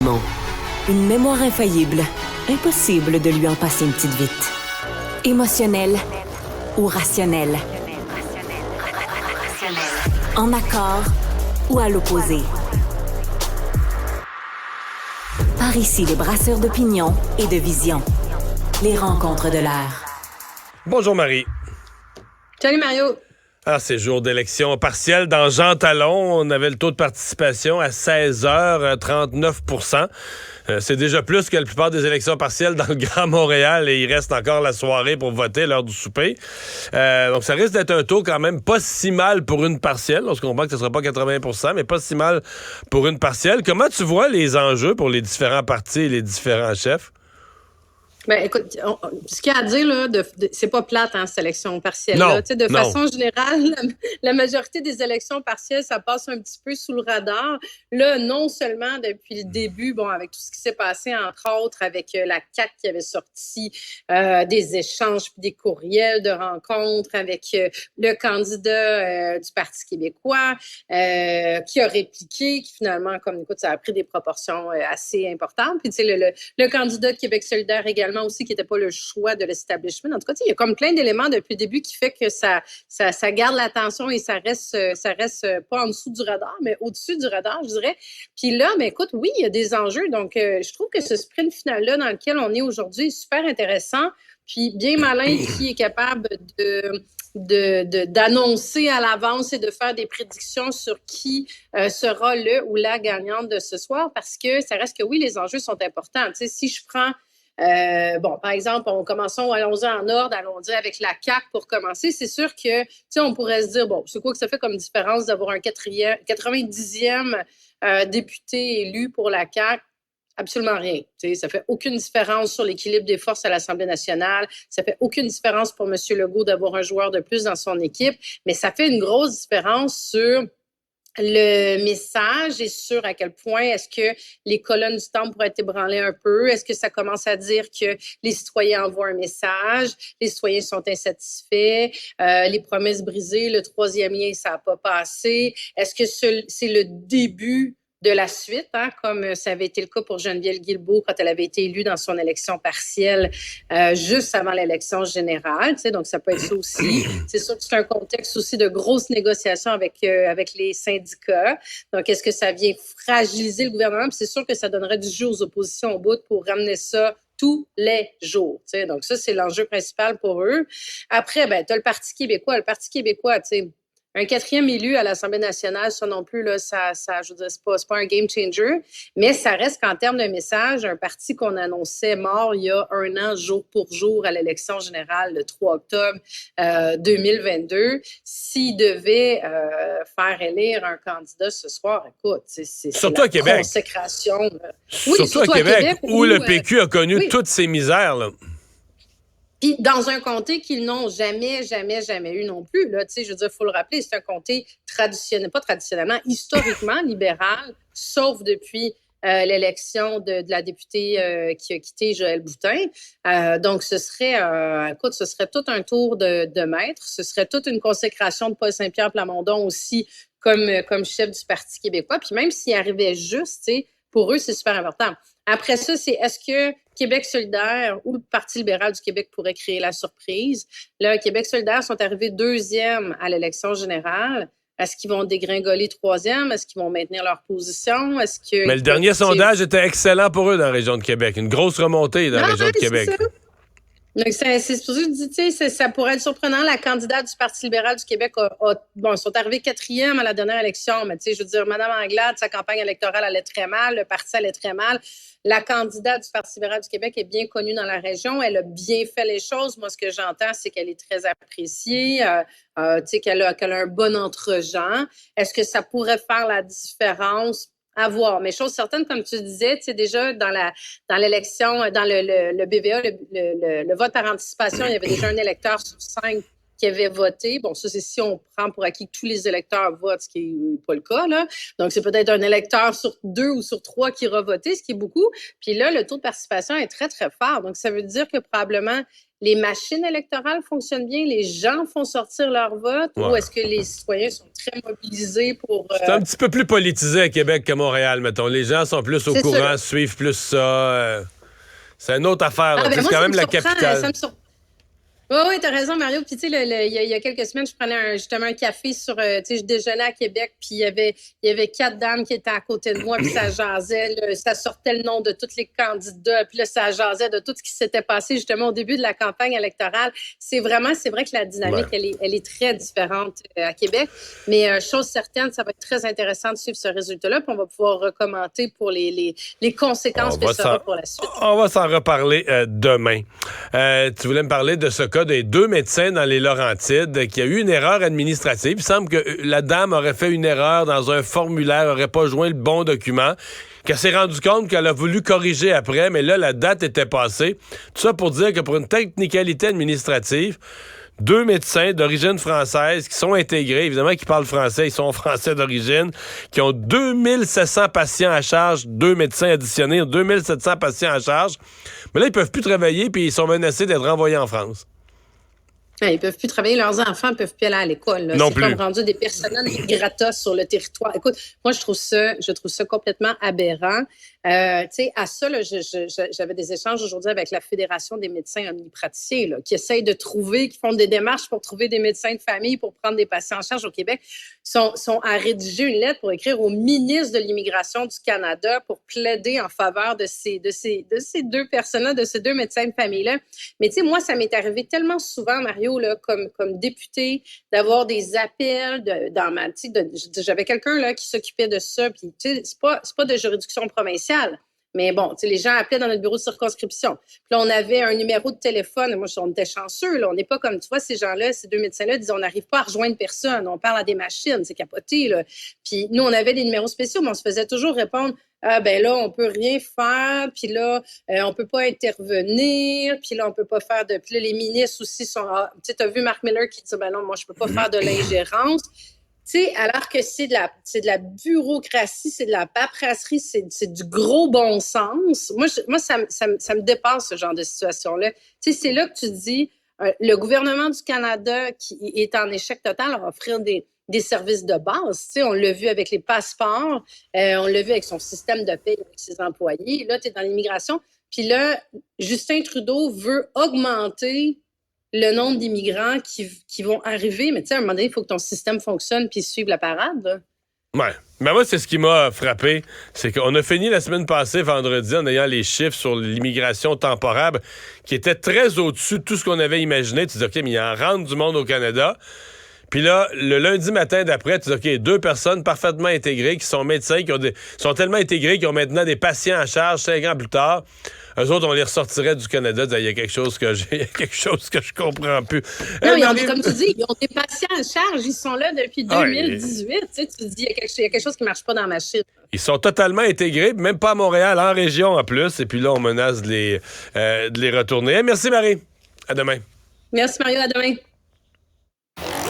Dumont. Une mémoire infaillible. Impossible de lui en passer une petite vite. Émotionnel ou rationnel. En accord ou à l'opposé. Par ici, les brasseurs d'opinion et de vision. Les rencontres de l'air. Bonjour Marie. Salut Mario. Ah, c'est jour d'élection partielle. Dans Jean Talon, on avait le taux de participation à 16h, 39%. C'est déjà plus que la plupart des élections partielles dans le Grand Montréal et il reste encore la soirée pour voter, l'heure du souper. Donc ça risque d'être un taux quand même pas si mal pour une partielle. On se comprend que ce ne sera pas 80%, mais pas si mal pour une partielle. Comment tu vois les enjeux pour les différents partis et les différents chefs? Ben, écoute, ce qu'il y a à dire, là, c'est pas plate, hein, cette élection partielle-là. De façon générale, la majorité des élections partielles, ça passe un petit peu sous le radar. Là, non seulement depuis le début, bon, avec tout ce qui s'est passé, entre autres, avec la CAQ qui avait sorti des échanges puis des courriels de rencontres avec le candidat du Parti québécois qui a répliqué, qui finalement, comme écoute, ça a pris des proportions assez importantes. Puis, tu sais, le candidat de Québec solidaire également aussi, qui n'était pas le choix de l'establishment. En tout cas, il y a comme plein d'éléments depuis le début qui fait que ça garde l'attention et ça reste pas en dessous du radar, mais au-dessus du radar, je dirais. Puis là, mais écoute, oui, il y a des enjeux. Donc, je trouve que ce sprint final-là dans lequel on est aujourd'hui est super intéressant, puis bien malin qui est capable d'annoncer à l'avance et de faire des prédictions sur qui sera le ou la gagnante de ce soir, parce que ça reste que oui, les enjeux sont importants. Tu sais, si je prends par exemple, allons-y en ordre, allons dire avec la CAQ pour commencer. C'est sûr que, tu sais, on pourrait se dire, bon, c'est quoi que ça fait comme différence d'avoir un 90e député élu pour la CAQ? Absolument rien. Tu sais, ça fait aucune différence sur l'équilibre des forces à l'Assemblée nationale. Ça fait aucune différence pour M. Legault d'avoir un joueur de plus dans son équipe. Mais ça fait une grosse différence sur le message et sur à quel point est-ce que les colonnes du temple pourraient être ébranlées un peu. Est-ce que ça commence à dire que les citoyens envoient un message, les citoyens sont insatisfaits, les promesses brisées, le troisième lien, ça n'a pas passé. Est-ce que c'est le début de la suite, hein, comme ça avait été le cas pour Geneviève Guilbeault quand elle avait été élue dans son élection partielle juste avant l'élection générale. Tu sais, donc, ça peut être ça aussi. C'est sûr que c'est un contexte aussi de grosses négociations avec les syndicats. Donc, est-ce que ça vient fragiliser le gouvernement? Puis c'est sûr que ça donnerait du jeu aux oppositions au bout pour ramener ça tous les jours. Tu sais. Donc, ça, c'est l'enjeu principal pour eux. Après, tu as le Parti québécois. Le Parti québécois, tu sais, un 4e élu à l'Assemblée nationale, ça non plus, là, je veux dire, c'est pas un game changer, mais ça reste qu'en termes de message, un parti qu'on annonçait mort il y a un an, jour pour jour, à l'élection générale le 3 octobre 2022, s'il devait faire élire un candidat ce soir, écoute, c'est surtout à Québec. Consécration. Oui, surtout à Québec, où le PQ a connu toutes ces misères, là. Puis dans un comté qu'ils n'ont jamais eu non plus. Là, tu sais, je veux dire, il faut le rappeler, c'est un comté historiquement libéral, sauf depuis l'élection de la députée qui a quitté Joëlle Boutin. Donc, ce serait tout un tour de maître. Ce serait toute une consécration de Paul Saint-Pierre Plamondon aussi comme chef du Parti québécois. Puis même s'il arrivait juste, tu sais, pour eux, c'est super important. Après ça, c'est est-ce que Québec solidaire ou le Parti libéral du Québec pourrait créer la surprise? Là, Québec solidaire sont arrivés 2e à l'élection générale. Est-ce qu'ils vont dégringoler 3e? Est-ce qu'ils vont maintenir leur position? Mais le dernier sondage était excellent pour eux dans la région de Québec. Une grosse remontée dans la région de Québec. Ça. Donc, c'est pour ça que je dis, tu sais, ça pourrait être surprenant. La candidate du Parti libéral du Québec sont arrivés 4e à la dernière élection. Mais tu sais, je veux dire, Mme Anglade, sa campagne électorale allait très mal, le parti allait très mal. La candidate du Parti libéral du Québec est bien connue dans la région. Elle a bien fait les choses. Moi, ce que j'entends, c'est qu'elle est très appréciée, tu sais, qu'elle a un bon entre-gens. Est-ce que ça pourrait faire la différence? À voir. Mais chose certaine, comme tu disais, tu sais, déjà dans l'élection, dans le BVA, le vote par anticipation, il y avait déjà un électeur sur 5 qui avaient voté. Bon, ça, c'est si on prend pour acquis que tous les électeurs votent, ce qui n'est pas le cas, là. Donc, c'est peut-être un électeur sur 2 ou sur 3 qui ira voter, ce qui est beaucoup. Puis là, le taux de participation est très, très fort. Donc, ça veut dire que probablement les machines électorales fonctionnent bien, les gens font sortir leur vote, ou est-ce que les citoyens sont très mobilisés pour... C'est un petit peu plus politisé à Québec qu'à Montréal, mettons. Les gens sont plus au courant, suivent plus ça. C'est une autre affaire. C'est quand même la capitale. Ça me surprend. Oui, t'as raison, Mario. Puis, tu sais, il y a quelques semaines, je prenais justement un café tu sais, je déjeunais à Québec, puis il y avait 4 dames qui étaient à côté de moi, puis ça jasait, là, ça sortait le nom de tous les candidats, puis là, ça jasait de tout ce qui s'était passé justement au début de la campagne électorale. C'est vrai que la dynamique, elle est très différente à Québec. Mais chose certaine, ça va être très intéressant de suivre ce résultat-là, puis on va pouvoir recommenter pour les conséquences que ça aura pour la suite. On va s'en reparler demain. Tu voulais me parler de ce cas des 2 médecins dans les Laurentides qui a eu une erreur administrative. Il semble que la dame aurait fait une erreur dans un formulaire, n'aurait pas joint le bon document, qu'elle s'est rendue compte qu'elle a voulu corriger après, mais là, la date était passée. Tout ça pour dire que pour une technicalité administrative, 2 médecins d'origine française qui sont intégrés, évidemment qui parlent français, ils sont français d'origine, qui ont 2700 patients à charge, 2 médecins additionnés, 2700 patients à charge. Mais là, ils peuvent plus travailler puis ils sont menacés d'être renvoyés en France. Ils ne peuvent plus travailler, leurs enfants ne peuvent plus aller à l'école. Là. Non c'est plus. Comme rendu des personnes gratos sur le territoire. Écoute, moi, je trouve ça complètement aberrant. Tu sais, à ça, là, j'avais des échanges aujourd'hui avec la Fédération des médecins omnipraticiens, là, qui essayent de trouver, qui font des démarches pour trouver des médecins de famille pour prendre des patients en charge au Québec, sont à rédiger une lettre pour écrire au ministre de l'Immigration du Canada pour plaider en faveur de ces 2 personnes-là, de ces 2 médecins de famille-là. Mais tu sais, moi, ça m'est arrivé tellement souvent, Mario, là, comme député, d'avoir des appels j'avais quelqu'un là qui s'occupait de ça, puis tu sais, c'est pas de juridiction provinciale. Mais bon, tu sais, les gens appelaient dans notre bureau de circonscription. Puis là, on avait un numéro de téléphone. Moi, on était chanceux. Là. On n'est pas comme, tu vois, ces gens-là, ces 2 médecins-là disent on n'arrive pas à rejoindre personne. On parle à des machines. C'est capoté. Là. Puis nous, on avait des numéros spéciaux, mais on se faisait toujours répondre ah, ben là, on peut rien faire. Puis là, on peut pas intervenir. Puis là, on peut pas faire de. Puis là, les ministres aussi sont. Ah, tu sais, tu as vu Marc Miller qui dit ben non, moi, je peux pas faire de l'ingérence. Tu sais, alors que c'est de la bureaucratie, c'est de la paperasserie, c'est du gros bon sens. Moi, ça me dépasse, ce genre de situation-là. Tu sais, c'est là que tu dis, le gouvernement du Canada, qui est en échec total, va offrir des services de base. Tu sais, on l'a vu avec les passeports, on l'a vu avec son système de paie avec ses employés. Là, tu es dans l'immigration. Puis là, Justin Trudeau veut augmenter le nombre d'immigrants qui vont arriver. Mais tu sais, à un moment donné, il faut que ton système fonctionne puis suive la parade. Là. Ouais. Mais moi, c'est ce qui m'a frappé. C'est qu'on a fini la semaine passée, vendredi, en ayant les chiffres sur l'immigration temporaire qui étaient très au-dessus de tout ce qu'on avait imaginé. Tu dis, OK, mais il en rentre du monde au Canada. Puis là, le lundi matin d'après, tu dis, OK, 2 personnes parfaitement intégrées qui sont médecins, qui sont tellement intégrés qu'ils ont maintenant des patients à charge 5 ans plus tard. Eux autres, on les ressortirait du Canada. Il y a quelque chose que je comprends plus. Non, comme tu dis, ils ont des patients en charge. Ils sont là depuis 2018. Tu dis, il y a quelque chose qui ne marche pas dans la machine. Ils sont totalement intégrés, même pas à Montréal, en région en plus. Et puis là, on menace de les retourner. Merci, Marie. À demain. Merci, Mario. À demain.